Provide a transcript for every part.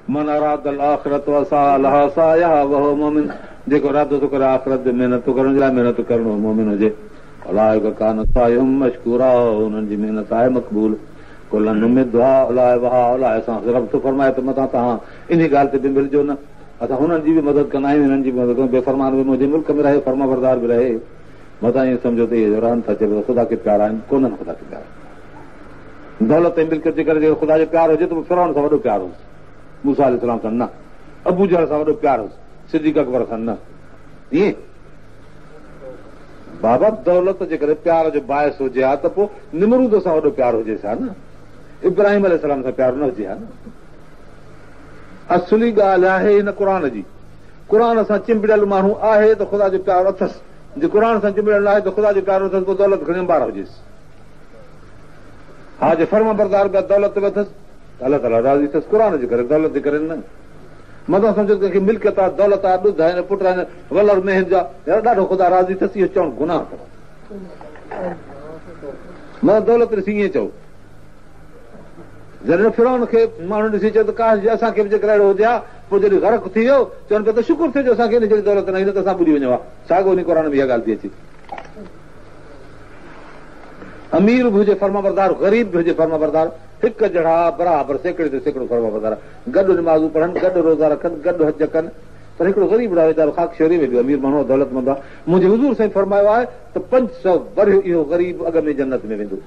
मन अरादल आख़िरत वसा लहा साया वहो मोमिन, जेको इरादो थो करे आख़िरत जो महिनत थो करण जे लाइ महिनत करणो मोमिन हुजे। अलाए कान सायुम मशकूरा, हुननि जी महिनत आहे मक़बूल। कुलन उम्मीद आहे अलाए वहा अलाए, असां रब थो फरमाए त मथां तव्हां इन ॻाल्हि ते बिंबिड़जो न। असां हुननि जी बि मदद कंदा आहियूं, हिननि जी बि मदद कयूं। बेफ़रमान बि मुंहिंजे मुल्क में रहे, फर्मा बरदार बि रहे। मथां ईअं सम्झो त इहे रहनि था चइबो ख़ुदा खे प्यार आहिनि, कोन्हनि ख़ुदा खे प्यार। दौलत ऐं मिल्कियत जे करे जेको ख़ुदा जो प्यार हुजे त फिरौन सां वॾो प्यार हुयुसि, मूसा अलैहिस्सलाम सां न, अबू जहल सां वॾो प्यार हुयुसि, सिद्दीक़ अकबर सां न। ईअं बाबा दौलत जे करे प्यार जो बाहिस हुजे हा त पोइ निमरूद सां वॾो प्यार हुजेसि हा न, इब्राहिम अलैहिस्सलाम सां प्यार न हुजे हा न। असली ॻाल्हि आहे हिन क़ुर जी। क़ुर सां चिंबड़ियल माण्हू आहे त ख़ुदा जो प्यार अथसि, जे क़ुर सां चिंबड़ियल आहे त ख़ुदा जो प्यार अथसि, पोइ दौलत खणी अंबार हुजेसि। हा जे फर्मा बरदार बि दौलत बि अथसि त अलाह ताला राज़ी अथसि, क़ुर जे करे, दौलत जे करे न। मथां सम्झो कंहिंखे मिल्कियत आहे, दौलत आहे, ॾुध आहिनि, पुट आहिनि, वलर मेहन जा, ॾाढो ख़ुदा राज़ी अथसि, इहो चवणु गुनाह अथव। मां दौलत ॾिसी ईअं चओ, जॾहिं फिरौन खे माण्हू ॾिसी चयो त काश असांखे बि जेकर अहिड़ो हुजे हा, पोइ जॾहिं ग़रक़ थी वियो चवनि पिया त शुकुर थियो जो असांखे जहिड़ी दौलत न ईंदी त असां ॿुॾी वञो हा। साॻियो उन क़ुर में इहा ॻाल्हि थी अचे। अमीर बि हुजे फर्मा बरदार, ग़रीब बि हुजे फर्मा बरदार, हिकु जहिड़ा बराबरि सेकिड़े ते सेकिड़ो फर्मा बरदार, गॾु निमाज़ूं पढ़नि, गॾु रोज़ा रखनि, गॾु हज कनि। पर हिकिड़ो ग़रीब रहे वीचारो ख़ाक शहरी में बि अमीर माण्हू दौलतमंद आहे। मुंहिंजे हुज़ूर साईं फरमायो आहे त 500 वरी इहो ग़रीब अॻ में जन्नत में वेंदो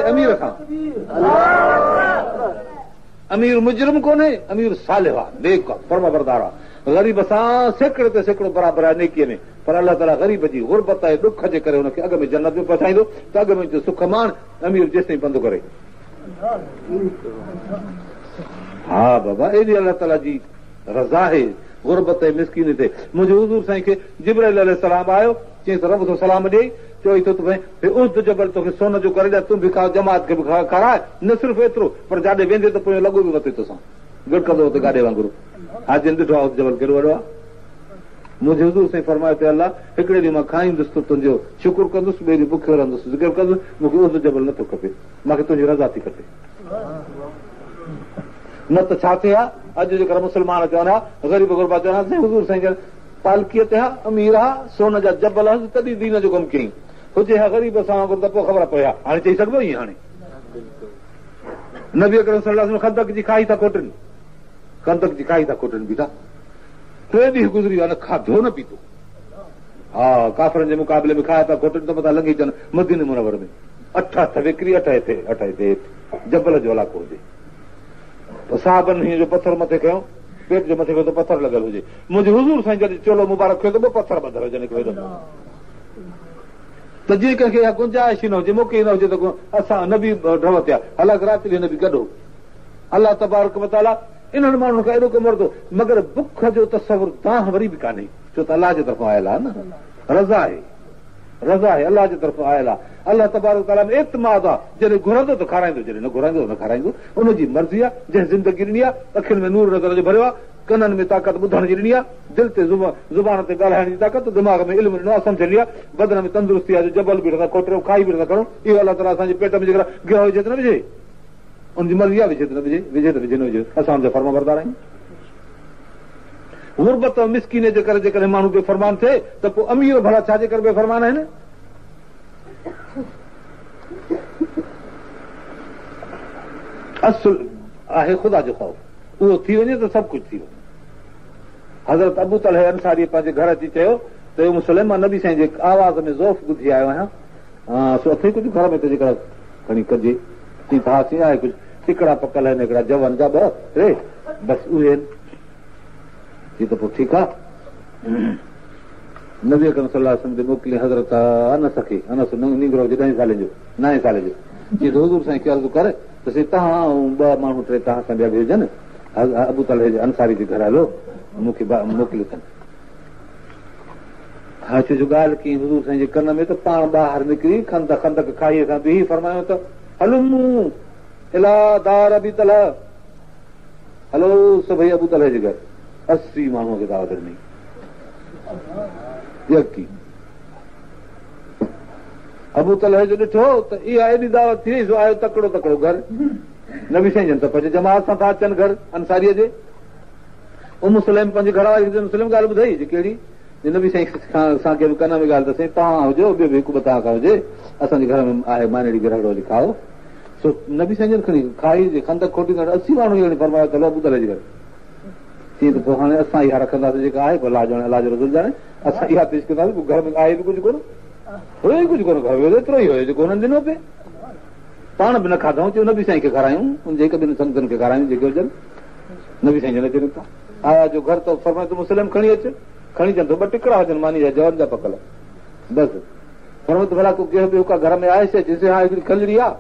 अमीर खां। अमीर मुजरिम कोन्हे, अमीर सालिह आहे, नेक आहे, फर्मा बरदार आहे। ग़रीब सां सेकिड़े ते सेकिड़ो बराबरि आहे नेकीअ में, पर अलाह ताला ग़रीब जी गुरबत ऐं ॾुख जे करे हुनखे अॻ में जन्नत में पहुचाईंदो त अॻ में सुख मान अमीर जेसिताईं पंधु करे। हा बाबा, एॾी अलाह ताला जी रज़ा आहे गुरबत ऐं मिसकीन ते। मुंहिंजे हुज़ूर साईं खे जिब्राइल अलैहिस्सलाम आयो, चई त रब थो सलाम ॾेई, चई थो उस जबल तोखे सोन जो करे ॾिया, तूं बि खा, जमात खे बि खाराए, न सिर्फ़ु एतिरो पर जाॾे वेंदे त पोइ लॻो बि वते तोसां गिड़कंदो हुते गाॾे वांगुरु। हा जिन ॾिठो आहे उस जबल केॾो वॾो आहे। मुंहिंजे हुज़ूर साईं फरमायो त अलाह हिकिड़े ॾींहुं मां खाईंदुसि त तुंहिंजो शुकुर कंदुसि, ॿिए ॾींहुं बुखियो रहंदुसि, ज़िक्र कंदुसि, मूंखे उस जबल नथो खपे, मूंखे तुंहिंजी रज़ा थी खपे। न त छा थिए हा, अॼु जेकर मुस्लमान चवनि हा, ग़रीब गुरबा चवनि हा, साईं हुज़ूर साईं पालकीअ ते हा, अमीर हा, सोन जा जबल हंसि, तॾहिं दीन जो कमु कयईं। हुजे हा ग़रीब सां वांगुरु त पोइ ख़बर पए हा। हाणे चई सघिबो ईअं? हाणे नबी अकरम सल्लल्लाहु अलैहि वसल्लम खंदक जी खाई था खोटनि, खंदक जी खाई था खोटनि बीठा, 3 ॾींहं गुज़री विया, न खाधो न पीतो। हा काफ़रनि जे मुक़ाबले में खाया था खोटनि त मथां लंघी अचनि मदीने मुनव्वर में 8 हथ विकिरी 8 हिते जबल जो इलाइक़ो हुजे। साहबनि हीअं जो पथर मथे कयो, पेट जे मथे कयो त पथर लॻल हुजे। मुंहिंजे हुज़ूर साईं जॾहिं चोलो मुबारक कयो त 2 पथर ॿधल हुजनि त जीअं कंहिंखे इहा गुंजाइश ई न हुजे, मौक़े ई न हुजे त असां नबी ड्रव थिया हलाक राति जो नबी कढो। अलाह तबारक व तआला इन्हनि माण्हुनि खां एॾो कमु वरितो, मगर बुख जो तसवुर दाह वरी बि कान्हे, छो त अलाह जे तरफ़ां आयल आहे न, रज़ा आहे, रज़ा आहे, अलाह जे तरफ़ां आयल आहे। अलाह तबारक व तआला में एतमाद आहे, जॾहिं घुरंदो त खाराईंदो, जॾहिं न घुराईंदो न खाराईंदो, उनजी मर्ज़ी आहे। जंहिं ज़िंदगी ॾिनी आहे, अखियुनि में नूर नज़र जो भरियो आहे, कननि में ताक़त ॿुधण जी ॾिनी आहे, दिलि ते ज़ुबान ते ॻाल्हाइण जी ताक़त, दिमाग़ में इल्मु ॾिनो आहे, सम्झ ॾिनी आहे, बदन में तंदुरुस्ती आहे, जो जबल बि नथा खोटरियो, खाई बि नथा करूं। इहो अलाह ताला असांजे पेट में जेकर गिह विझे त न विझे, उनजी मर्ज़ी आहे, विझे त न विझे, विझे त विझे न विझे, असां हुनजा फर्मा बरदार आहियूं। गुरबत मिसकीने जे करे जेकॾहिं माण्हू बेफ़रमान थिए त पोइ अमीर भला छाजे करे बेफ़रमान आहिनि? असुल आहे ख़ुदा जो ख़ौफ़, उहो थी वञे त सभु कुझु थी वञे। हज़रत अबू तलह अंसारी पंहिंजे घर अची चयो त मुस्लिम मां नबी साईं जे आवाज़ में ज़ौफ़ ॿुधी आयो आहियां, सो अथई कुझु घर में त जेकर खणी कजे, चई त हा साईं आहे कुझु, टिकड़ा पकल आहिनि, हिकिड़ा जवन जा 2 3 बसि उहे आहिनि। चई त पोइ ठीकु आहे। नबी अकरम सल्लल्लाहु अलैहि वसल्लम ते मोकिले हज़रत अनस खे, अनस निंगरो हुजे 10 साले जो, 9 साले जो, चई त हुज़ूर साईं खे अर्ज़ु करे त साईं तव्हां 2 माण्हू 3 तव्हां सां ॿिया बि हुजनि, अबू तलह जे अंसारी जे घर हलो, मूंखे मोकिलियो अथनि। हा छो जो ॻाल्हि कई हुज़ूर साईं जे कन में त पाण ॿाहिरि निकिरी खंदक खाईअ खां बि फरमायो त हलूं इला दार अबी तलह, हलो सभई अबू तलह जे घर। 80 माण्हूअ खे दावत ॾिनी, यकी अबू तलह जो ॾिठो त इहा एॾी दावत थी वई, सो आयो तकिड़ो घर, नबी साईं जन त पंहिंजे जमात सां था अचनि घर अंसारीअ जे मुस्लिम पंहिंजे घर वारी मुस्लिम ॻाल्हि ॿुधाई कहिड़ी नबी साईं असांखे बि कन में ॻाल्हि अथसि तव्हां हुजो ॿियो बि हिकु ॿ तव्हां खां हुजे असांजे घर में आहे मानेड़ी गिरहड़ो लिखाओ सो नबी साईं जन खणी खाई जे खंदक खोटी 80 माण्हू फरमायो त ॿुधल जे घर तीअं त पोइ हाणे असां इहा रखंदासीं जेका आहे पोइ लाज इलाज रसूल ॼाणे असां इहा पेश कंदासीं घर में आहे बि कुझु कोन हुयो ई कुझु कोन घर में एतिरो ई हुयो जेको हुननि ॾिनो पिए पाण बि न खाधऊं चयो नबी साईं खे खारायूं उनजे हिकु ॿिनि संगतनि खे खारायूं जेके हुजनि नबी साईं जन अचनि था आया जो घर त फरमाए तूं मुस्लिम खणी अचु खणी अचनि थो ॿ टिकड़ा हुजनि मानी जा जवन जा पकल बसि फरमत भला तूं कंहिं ॿियो का घर में आहे जंहिंसे हा हिकिड़ी खलड़ी आहे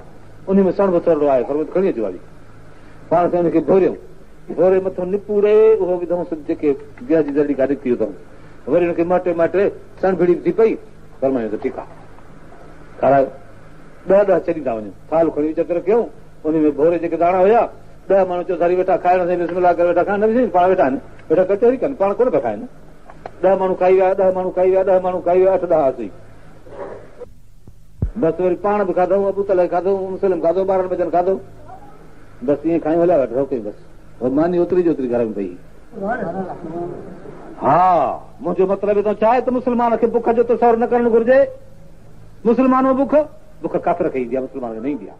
उन में सण बसरड़ो आहे फरमत खणी अचु वारी पाण खे हुनखे भोरियूं भोरे मथां निपूरे उहो विधऊं जेके गैस जी जल्दी गाॾी थी विधऊं वरी हुनखे माटे माटे सण भिड़ी थी पई फरमायूं त ठीकु आहे खारायो 10 छॾींदा वञनि थाल खणी चकर कयूं उन में भोरे जेके दाणा हुया 10 माण्हू चयो सारी वेठा खाइण सां बिस्मिल्लाह करे वेठा खाइनि न पाण वेठा आहिनि वेठा कचोरी कनि पाण कोन पिया खाइनि 10 माण्हू खाई विया 10 माण्हू खाई विया 10 माण्हू खाई विया 8-10 असी बसि वरी पाण बि खाधऊं अबू तलह खाधो मुस्लिम खाधो 12 बजनि खाधो बसि ईअं खाई हलिया वेठा रोके बसि मानी ओतिरी जो ओतिरी घर में पई हा मुंहिंजो मतिलबु छा आहे त मुस्लमान खे बुख जो तसवुरु न करणु घुरिजे मुस्लमान बुख काफ़िर खे ईंदी आहे मुस्लमान खे न ईंदी आहे